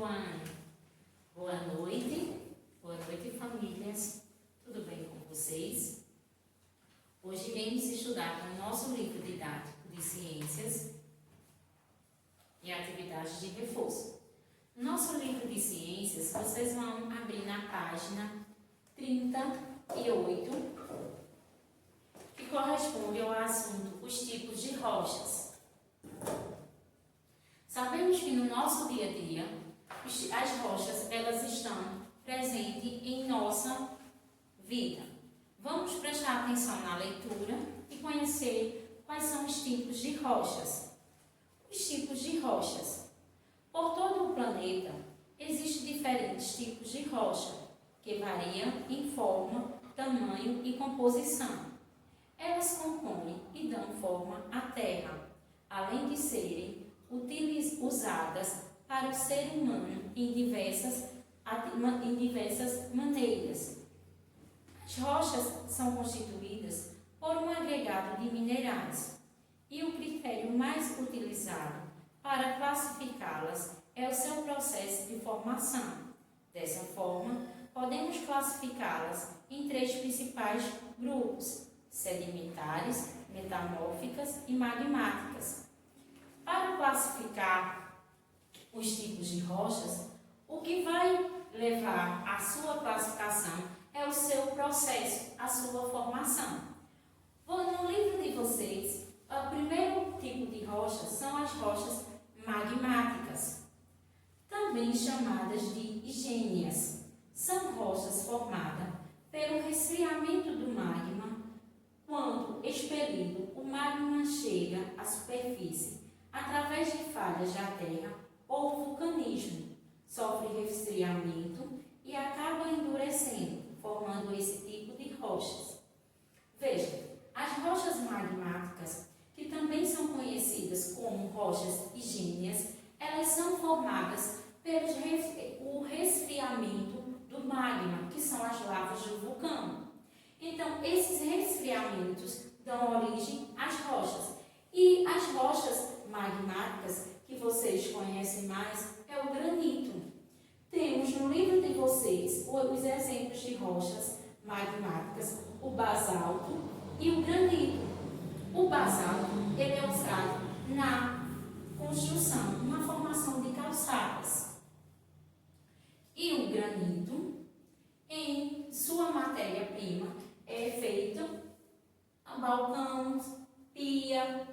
Joane. Boa noite famílias. Tudo bem com vocês? Hoje iremos estudar com o nosso livro didático de ciências e atividades de reforço. No nosso livro de ciências, vocês vão abrir na página 38, que corresponde ao assunto os tipos de rochas. Sabemos que no nosso dia a dia, as rochas elas estão presentes em nossa vida. Vamos prestar atenção na leitura e conhecer quais são os tipos de rochas. Os tipos de rochas. Por todo o planeta, existem diferentes tipos de rocha, que variam em forma, tamanho e composição. Elas compõem e dão forma à Terra, além de serem usadas para o ser humano em diversas maneiras. As rochas são constituídas por um agregado de minerais e o critério mais utilizado para classificá-las é o seu processo de formação. Dessa forma, podemos classificá-las em três principais grupos: sedimentares, metamórficas e magmáticas. Para classificar os tipos de rochas, o que vai levar à sua classificação é o seu processo, a sua formação. No livro de vocês, o primeiro tipo de rochas são as rochas magmáticas, também chamadas de ígneas. São rochas formadas pelo resfriamento do magma. Quando expelido, o magma chega à superfície através de falhas da Terra ou vulcanismo, sofre resfriamento e acaba endurecendo, formando esse tipo de rochas. Veja, as rochas magmáticas, que também são conhecidas como rochas ígneas, elas são formadas pelo resfriamento do magma, que são as lavas do vulcão. Então, esses resfriamentos dão origem às rochas. E as rochas magmáticas, que vocês conhecem mais, é o granito. Temos no livro de vocês os exemplos de rochas magmáticas, o basalto e o granito. O basalto ele é usado na construção, na formação de calçadas. E o granito, em sua matéria-prima, é feito balcões, pia,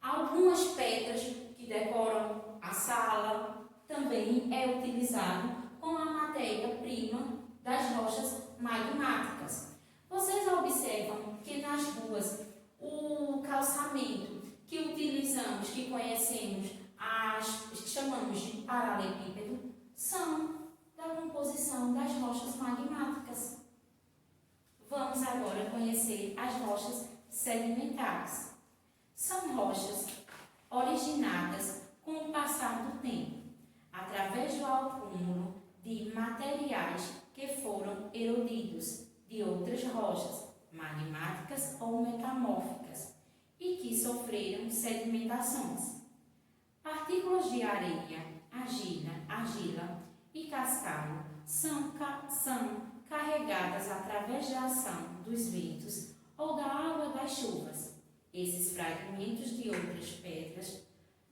algumas pedras que decoram a sala, também é utilizado com a matéria-prima das rochas magmáticas. Vocês observam que nas ruas o calçamento que utilizamos, que conhecemos, que chamamos de paralelepípedo, são da composição das rochas magmáticas. Vamos agora conhecer as rochas sedimentares. São rochas originadas com o passar do tempo, através do acúmulo de materiais que foram erodidos de outras rochas magmáticas ou metamórficas e que sofreram sedimentações. Partículas de areia, argila e cascalho são carregadas através da ação dos ventos ou da água das chuvas. Esses fragmentos de outras pedras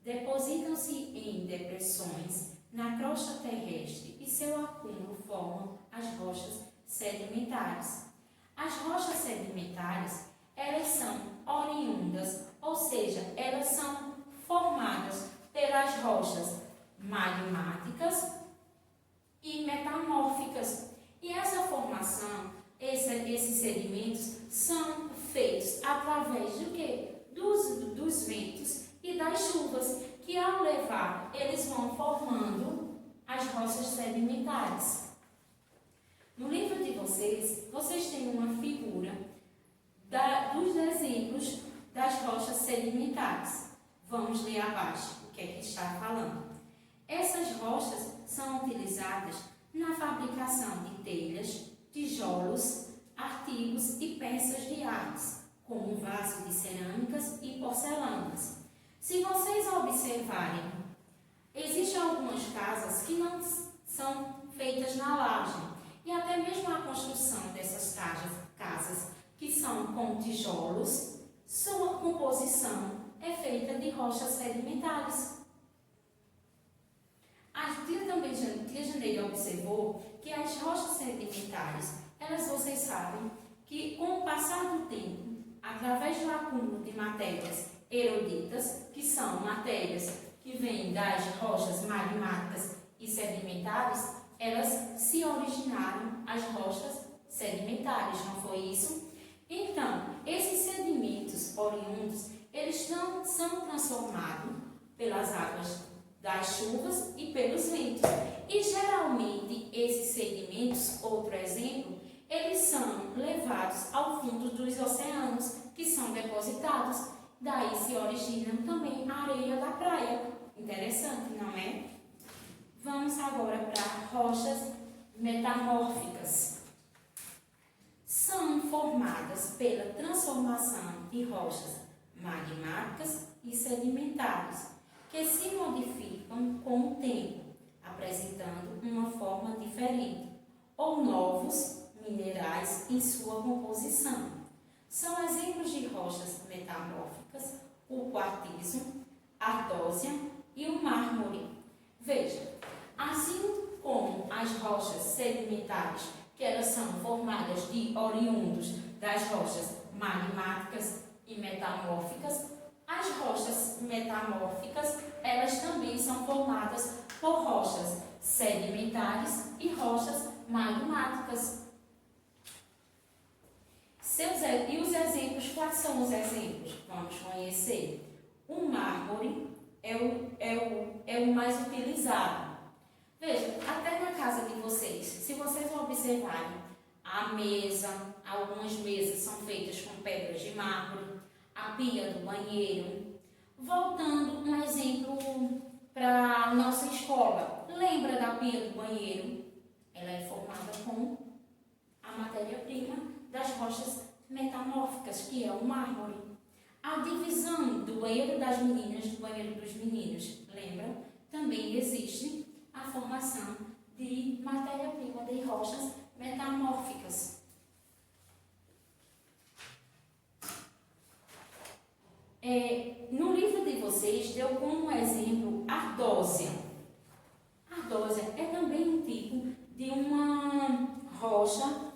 depositam-se em depressões na crosta terrestre e seu acúmulo formam as rochas sedimentares. As rochas sedimentares, elas são oriundas, ou seja, elas são formadas pelas rochas magmáticas e metamórficas. E essa formação, esses sedimentos são feitos através do quê? Dos ventos e das chuvas, que ao levar, eles vão formando as rochas sedimentares. No livro de vocês têm uma figura dos exemplos das rochas sedimentares. Vamos ler abaixo o que é que está falando. Essas rochas são utilizadas na fabricação de telhas, tijolos, artigos e peças de arte, como vasos de cerâmicas e porcelanas. Se vocês observarem Existem algumas casas que não são feitas na laje e até mesmo a construção dessas casas que são com tijolos, sua composição é feita de rochas sedimentares. A tia Janeide observou que as rochas sedimentares, vocês sabem que com o passar do tempo, através do acúmulo de matérias eruditas, que são matérias que vêm das rochas magmáticas e sedimentares, elas se originaram as rochas sedimentares, não foi isso? Então, esses sedimentos oriundos, eles não são transformados pelas águas das chuvas e pelos ventos. E geralmente esses sedimentos, outro exemplo, eles são levados ao fundo dos oceanos, que são depositados. Daí se originam também a areia da praia. Interessante, não é? Vamos agora para rochas metamórficas. São formadas pela transformação de rochas magmáticas e sedimentares, que se modificam com o tempo, apresentando uma forma diferente, ou novos minerais em sua composição. São exemplos de rochas metamórficas o quartzo, a ardósia e o mármore. Veja, assim como as rochas sedimentares, que elas são formadas de oriundos das rochas magmáticas e metamórficas, as rochas metamórficas, elas também são formadas por rochas sedimentares e rochas magmáticas. E os exemplos, quais são os exemplos? Vamos conhecer. O mármore é o mais utilizado. Veja, até na casa de vocês, se vocês observarem, a mesa, algumas mesas são feitas com pedras de mármore, a pia do banheiro. Voltando um exemplo para a nossa escola. Lembra da pia do banheiro? Ela é formada com a matéria-prima das rochas metamórficas, que é o mármore. A divisão do banheiro das meninas do banheiro dos meninos, lembra? Também existe a formação de matéria-prima de rochas metamórficas. No livro de vocês, deu como exemplo a ardósia. A ardósia é também um tipo de uma rocha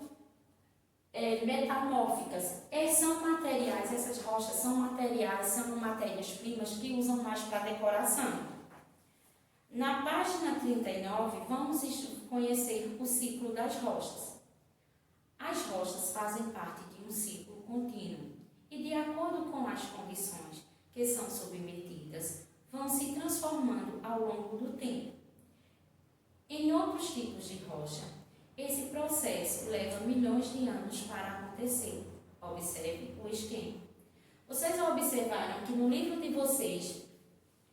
metamórficas. São materiais, essas rochas são materiais, são matérias-primas que usam mais para decoração. Na página 39, vamos conhecer o ciclo das rochas. As rochas fazem parte de um ciclo contínuo e, de acordo com as condições que são submetidas, vão se transformando ao longo do tempo. Em outros tipos de rocha, esse processo leva milhões de anos para acontecer. Observe o esquema. Vocês observaram que no livro de vocês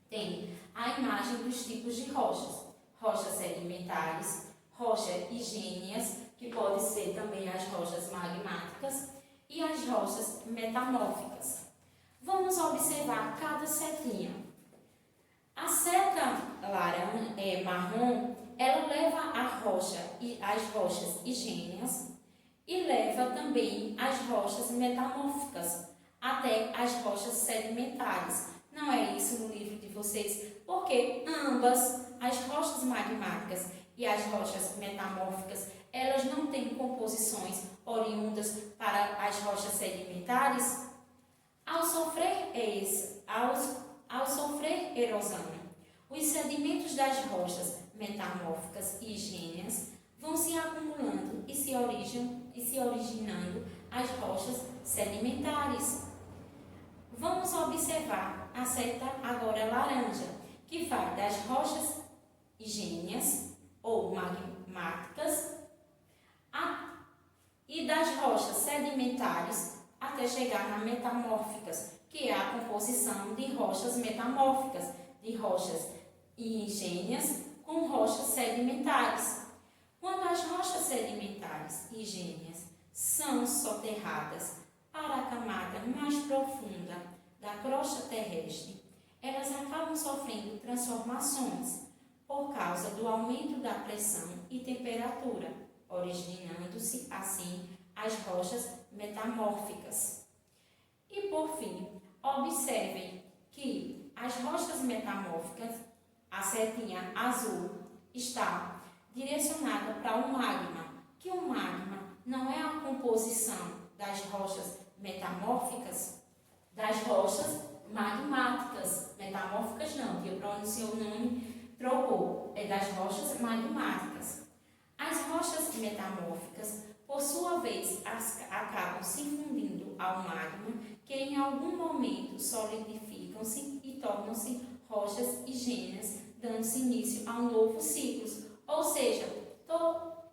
tem a imagem dos tipos de rochas. Rochas sedimentares, rochas ígneas, que podem ser também as rochas magmáticas, e as rochas metamórficas. Vamos observar cada setinha. A seta marrom, ela leva a rocha e as rochas ígneas e leva também as rochas metamórficas até as rochas sedimentares. Não é isso no livro de vocês, porque ambas, as rochas magmáticas e as rochas metamórficas, elas não têm composições oriundas para as rochas sedimentares. Ao sofrer erosão, os sedimentos das rochas metamórficas e ígneas vão se acumulando e se originando as rochas sedimentares. Vamos observar a seta agora laranja, que vai das rochas ígneas ou magmáticas e das rochas sedimentares até chegar nas metamórficas, que é a composição de rochas metamórficas, de rochas ígneas com rochas sedimentares. Quando as rochas sedimentares e ígneas são soterradas para a camada mais profunda da crosta terrestre, elas acabam sofrendo sofrendo transformações por causa do aumento da pressão e temperatura, originando-se assim as rochas metamórficas. E por fim, observem que as rochas metamórficas, a setinha azul está direcionada para o magma, que o magma não é a composição das rochas metamórficas, das rochas magmáticas, metamórficas não, que eu pronunciei o nome, trocou, é das rochas magmáticas. As rochas metamórficas, por sua vez, acabam se fundindo ao magma, que em algum momento solidificam-se e tornam-se rochas ígneas, dando-se início a um novo ciclo. Ou seja,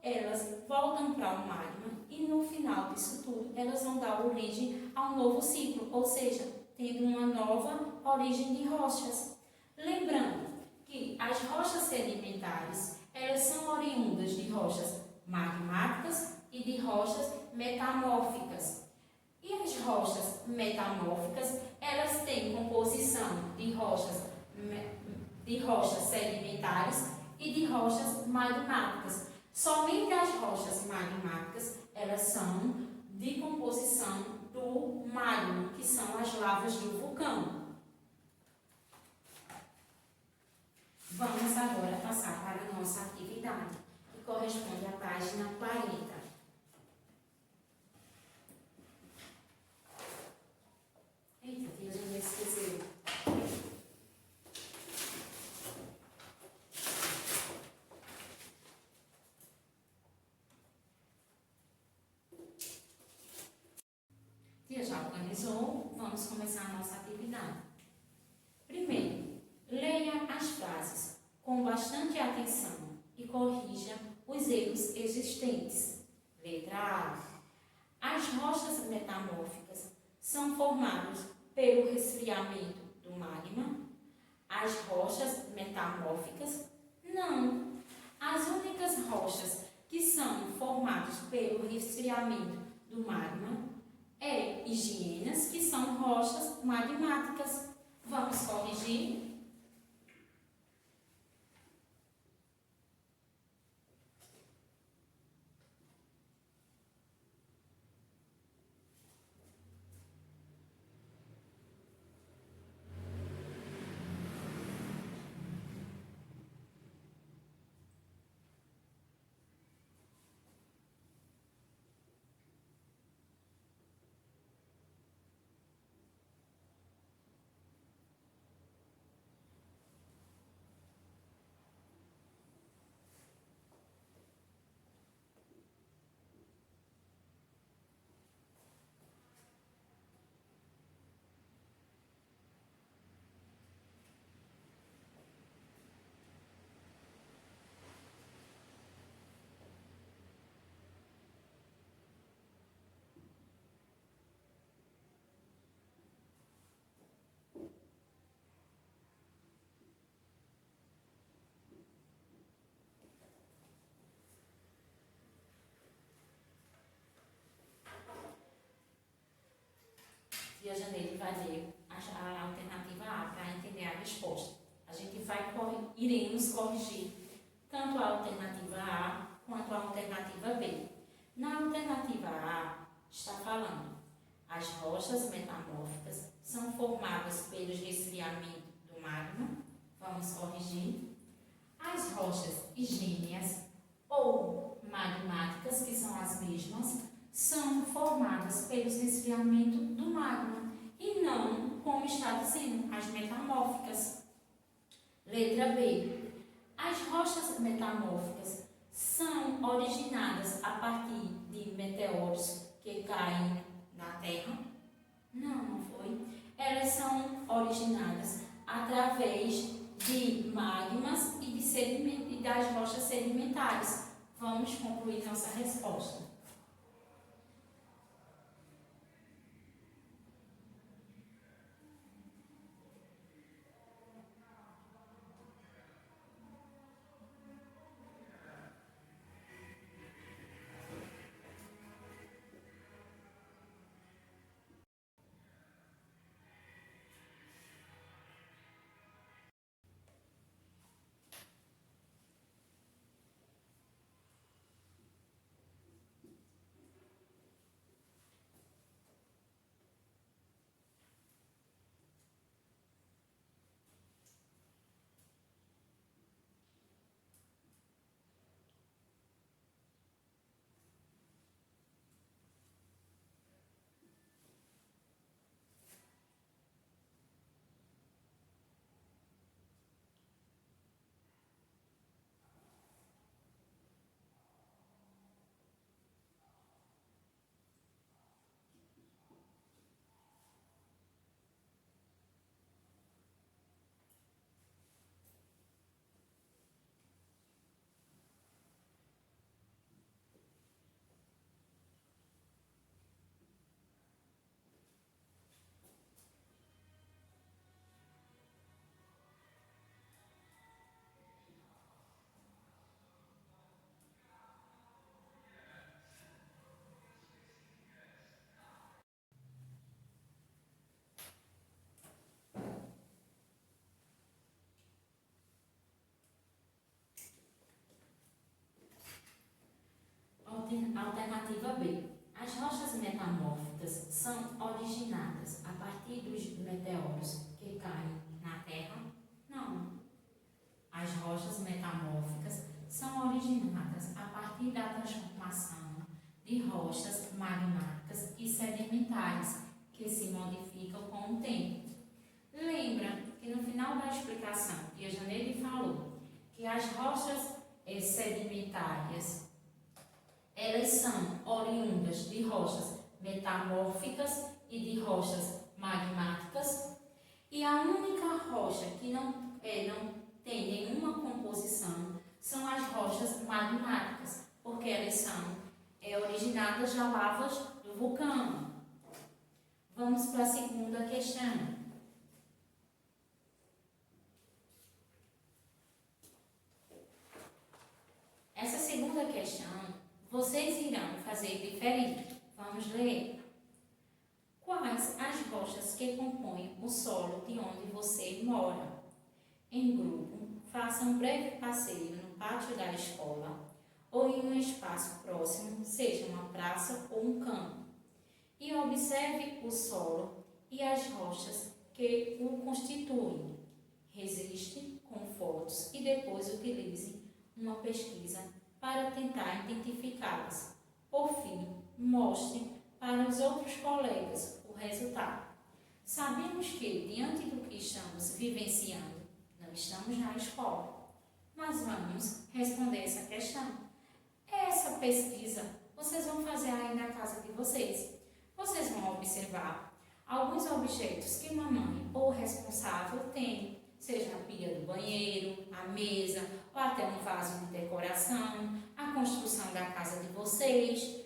elas voltam para o magma e no final disso tudo elas vão dar origem a um novo ciclo, ou seja, tendo uma nova origem de rochas. Lembrando que as rochas sedimentares, elas são oriundas de rochas magmáticas e de rochas metamórficas. E as rochas metamórficas, elas têm composição de rochas sedimentares e de rochas magmáticas. Somente as rochas magmáticas, elas são de composição do magma, que são as lavas do vulcão. Vamos agora passar para a nossa atividade, que corresponde à página 40. Eita, tia, já me esqueceu. Tia, já organizou? Vamos começar a nossa atividade. Primeiro, leia as frases com bastante atenção e corrija os erros existentes. Letra A. As rochas metamórficas são formadas pelo resfriamento do magma. As rochas metamórficas, não. As únicas rochas que são formadas pelo resfriamento do magma ígneas, que são rochas magmáticas. Vamos corrigir? E a Janeiro vai ler a alternativa A para entender a resposta. A gente iremos corrigir tanto a alternativa A quanto a alternativa B. Na alternativa A, está falando: as rochas metamórficas são formadas pelo resfriamento do magma. Vamos corrigir. As rochas ígneas ou magmáticas, que são as mesmas, são formadas pelos resfriamento do magma e não, como está dizendo, as metamórficas. Letra B. As rochas metamórficas são originadas a partir de meteoros que caem na Terra? Não, não foi. Elas são originadas através de magmas e das rochas sedimentares. Vamos concluir nossa resposta. são originadas a partir dos meteoros que caem na Terra? Não. As rochas metamórficas são originadas a partir da transformação de rochas magmáticas e sedimentares que se modificam com o tempo. Lembra que no final da explicação, Tia Janeide falou que as rochas sedimentares, elas são oriundas de rochas metamórficas e de rochas magmáticas, e a única rocha que não tem nenhuma composição são as rochas magmáticas, porque elas são originadas da lavas do vulcão. Vamos para a segunda questão. Essa segunda questão, vocês irão fazer diferente. Vamos ler. Quais as rochas que compõem o solo de onde você mora? Em grupo, faça um breve passeio no pátio da escola ou em um espaço próximo, seja uma praça ou um campo, e observe o solo e as rochas que o constituem. Registre com fotos e depois utilize uma pesquisa para tentar identificá-las. Por fim, mostre para os outros colegas o resultado. Sabemos que, diante do que estamos vivenciando, não estamos na escola, mas vamos responder essa questão. Essa pesquisa vocês vão fazer aí na casa de vocês. Vocês vão observar alguns objetos que mamãe ou responsável tem, seja a pia do banheiro, a mesa ou até um vaso de decoração, a construção da casa de vocês.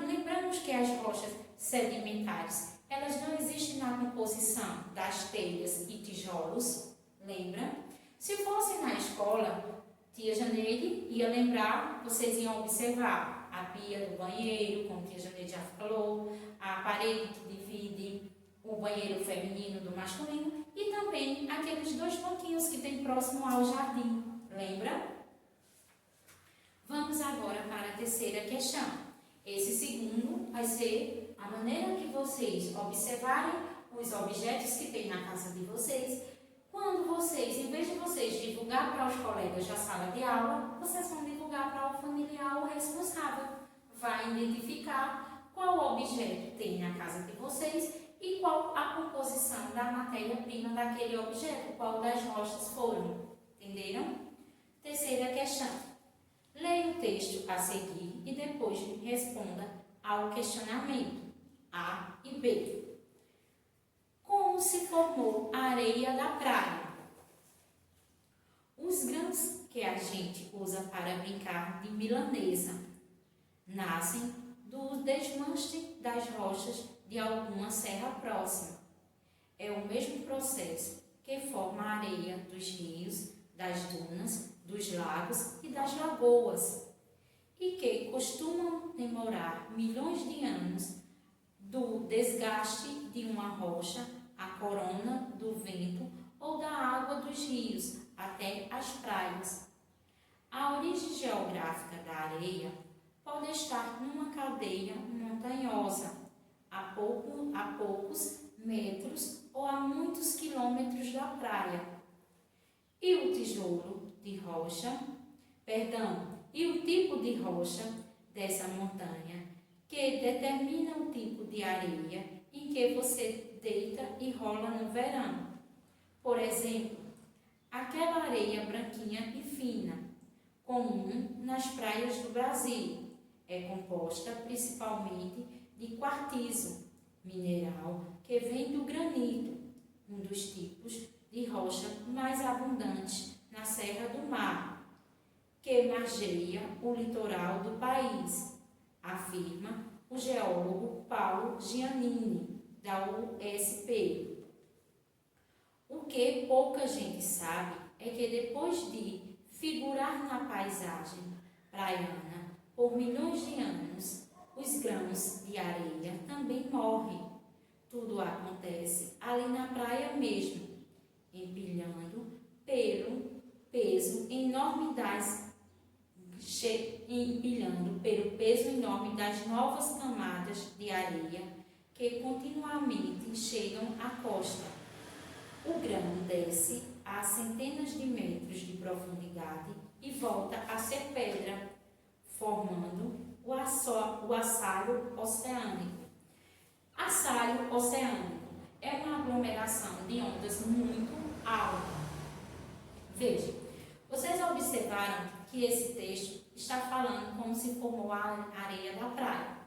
Lembramos que as rochas sedimentares, elas não existem na composição das telhas e tijolos, lembra? Se fosse na escola, Tia Janeide ia lembrar, vocês iam observar a pia do banheiro, como Tia Janeide já falou, a parede que divide o banheiro feminino do masculino e também aqueles dois banquinhos que tem próximo ao jardim, lembra? Vamos agora para a terceira questão. Esse segundo vai ser a maneira que vocês observarem os objetos que tem na casa de vocês. Quando vocês, em vez de vocês divulgar para os colegas da sala de aula, vocês vão divulgar para o familiar ou responsável. Vai identificar qual objeto tem na casa de vocês e qual a composição da matéria-prima daquele objeto, qual das rochas foram. Entenderam? Terceira questão. Leia o texto a seguir e depois responda ao questionamento A e B. Como se formou a areia da praia? Os grãos que a gente usa para brincar de milanesa nascem do desmanche das rochas de alguma serra próxima. É o mesmo processo que forma a areia dos rios, das dunas, dos lagos e das lagoas, e que costumam demorar milhões de anos do desgaste de uma rocha, a corona do vento ou da água dos rios até as praias. A origem geográfica da areia pode estar numa cadeia montanhosa, a poucos metros ou a muitos quilômetros da praia. E o tijolo de rocha, e o tipo de rocha dessa montanha, que determina o tipo de areia em que você deita e rola no verão. Por exemplo, aquela areia branquinha e fina, comum nas praias do Brasil, é composta principalmente de quartzo, mineral que vem do granito, um dos tipos de rocha mais abundantes na Serra do Mar, que margeia o litoral do país, afirma o geólogo Paulo Giannini, da USP. O que pouca gente sabe é que depois de figurar na paisagem praiana por milhões de anos, os grãos de areia também morrem. Tudo acontece ali na praia mesmo, empilhando pelo peso enorme das novas camadas de areia que continuamente chegam à costa. O grão desce a centenas de metros de profundidade e volta a ser pedra, formando o assoalho oceânico. Assoalho oceânico é uma aglomeração de ondas muito alta. Veja, vocês observaram que esse texto está falando como se formou a areia da praia.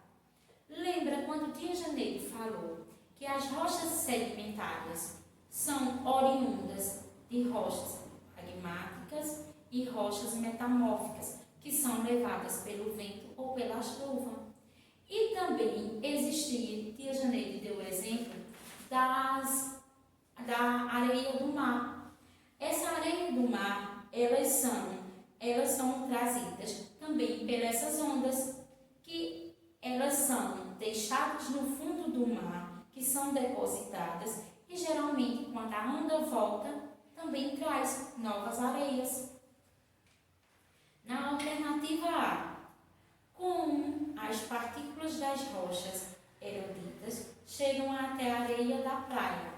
Lembra quando tia Janeide falou que as rochas sedimentares são oriundas de rochas magmáticas e rochas metamórficas, que são levadas pelo vento ou pela chuva. E também existia, tia Janeide deu o exemplo da areia do mar. Essa areia do mar, elas são trazidas também pelas ondas, que elas são deixadas no fundo do mar, que são depositadas, e geralmente quando a onda volta, também traz novas areias. Na alternativa A, como as partículas das rochas eruditas chegam até a areia da praia.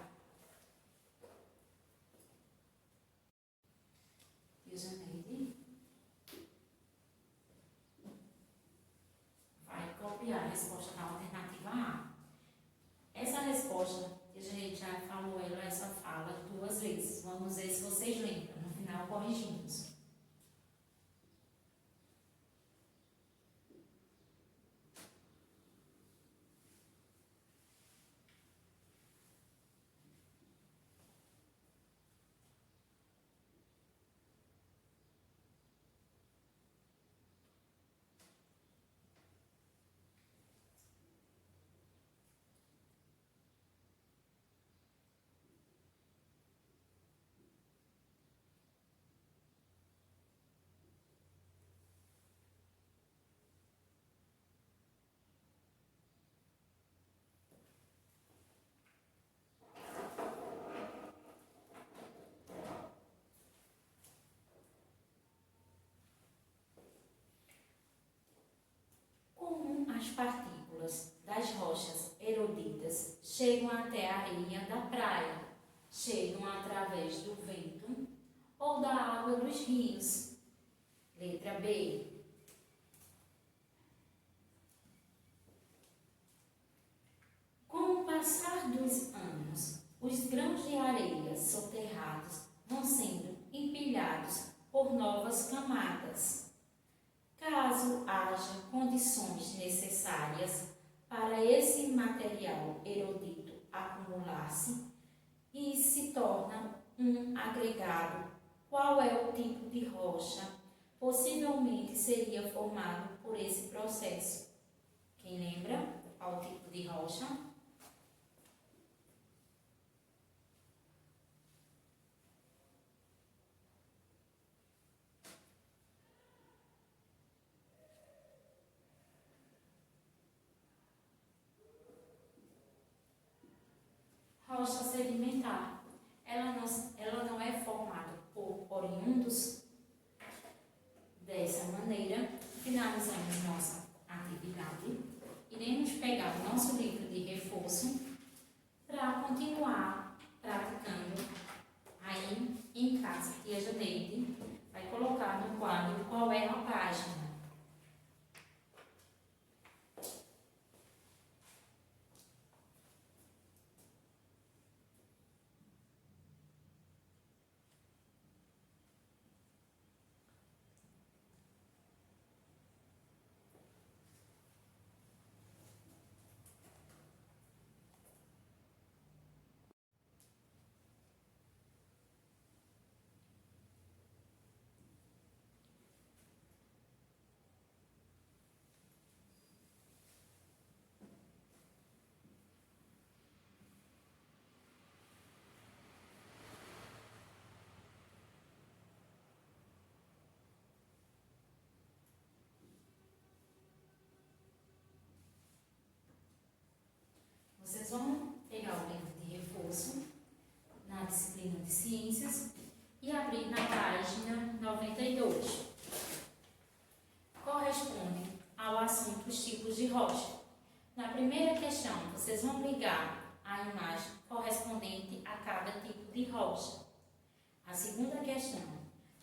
Vai copiar a resposta da alternativa A. Essa resposta, a gente já falou essa fala 2 vezes. Vamos ver se vocês lembram. No final, corrigimos. As partículas das rochas eruditas chegam até a areia da praia, chegam através do vento ou da água dos rios. Letra B. Com o passar dos anos, os grãos de areia soterrados vão sendo empilhados por novas camadas. Caso haja condições necessárias para esse material erudito acumular-se e se torna um agregado, qual é o tipo de rocha possivelmente seria formado por esse processo? Quem lembra qual o tipo de rocha? Rocha sedimentar. Ela não é formada por oriundos. Dessa maneira, finalizamos nossa atividade. Iremos pegar o nosso livro de reforço para continuar praticando aí em casa. E a Janeide vai colocar no quadro qual é a página. Vocês vão pegar o livro de reforço na disciplina de ciências e abrir na página 92. Corresponde ao assunto os tipos de rocha. Na primeira questão, vocês vão ligar a imagem correspondente a cada tipo de rocha. A segunda questão,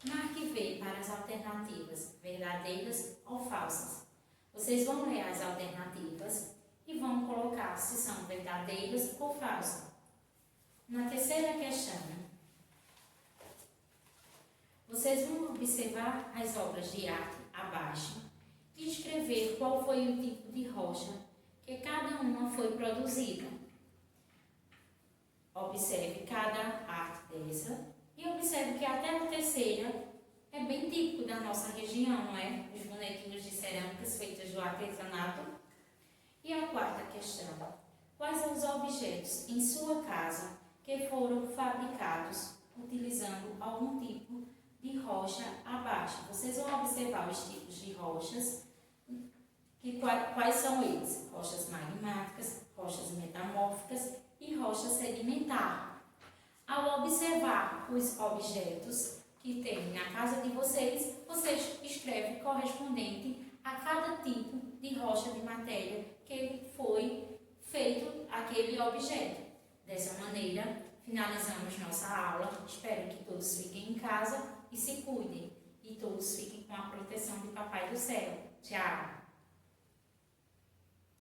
marque V para as alternativas verdadeiras ou falsas. Vocês vão ler as alternativas e vão colocar se são verdadeiras ou falsas. Na terceira questão, vocês vão observar as obras de arte abaixo e escrever qual foi o tipo de rocha que cada uma foi produzida. Observe cada arte dessa e observe que até a terceira é bem típico da nossa região, não é? Os bonequinhos de cerâmicas feitos do artesanato. E a quarta questão, quais são os objetos em sua casa que foram fabricados utilizando algum tipo de rocha abaixo? Vocês vão observar os tipos de rochas. Quais são eles? Rochas magmáticas, rochas metamórficas e rocha sedimentar. Ao observar os objetos que tem na casa de vocês, vocês escrevem correspondente a cada tipo de rocha de matéria que foi feito aquele objeto. Dessa maneira, finalizamos nossa aula. Espero que todos fiquem em casa e se cuidem. E todos fiquem com a proteção de Papai do Céu. Tchau!